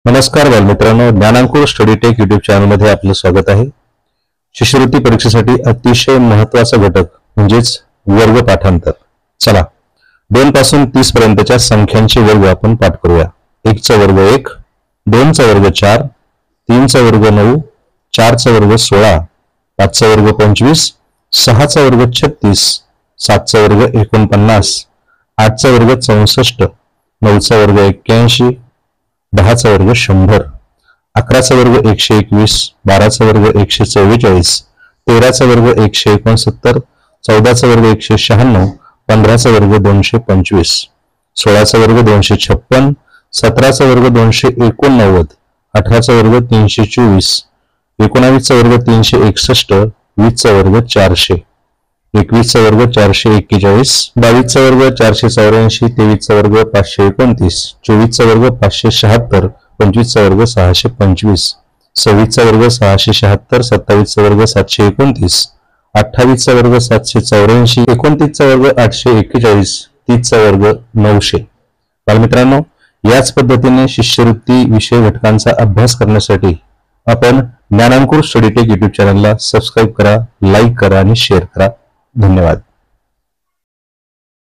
नमस्कार बालमित्रांनो, ज्ञानांकुर study take YouTube channel मध्ये आपलं स्वागत आहे। शिष्यवृत्ती परीक्षेसाठी अतिशय महत्त्वाचा घटक म्हणजेच वर्ग पाठांतर। चला 2 पासून 30 पर्यंतच्या संख्यांचे वर्ग आपण पाठ करूया। 1 चा वर्ग 1, 2 चा वर्ग 4, 3 चा वर्ग 9, 4 चा वर्ग 16, 5 चा वर्ग 25, 6 चा वर्ग 36, 7 चा वर्ग 49, 8 चा वर्ग 64, 9 चा वर्ग 81, 10 चा वर्ग 100, 11 चा वर्ग 121, 12 चा वर्ग 144, 13 चा वर्ग 169, 14 चा वर्ग 196, 15 चा वर्ग 225, 16 चा वर्ग 256, 17 चा वर्ग 289, 18 चा वर्ग 324, 19 चा वर्ग 361, 20 चा वर्ग 400, 21 चा वर्ग 441, 22 चा वर्ग 484, 23 चा वर्ग 529, 24 चा वर्ग 576, 25 चा वर्ग 625, 26 चा वर्ग 676, 27 चा वर्ग 729, 28 चा वर्ग 784, 29 चा वर्ग 841, 30 चा वर्ग 900। बालमित्रांनो, याच पद्धतीने शिष्यवृत्ती विषय घटकांचा अभ्यास करण्यासाठी आपण ज्ञानांकुर स्टडी टेक युट्यूब चॅनलला सबस्क्राइब करा, लाईक करा आणि शेअर करा। धन्यवाद।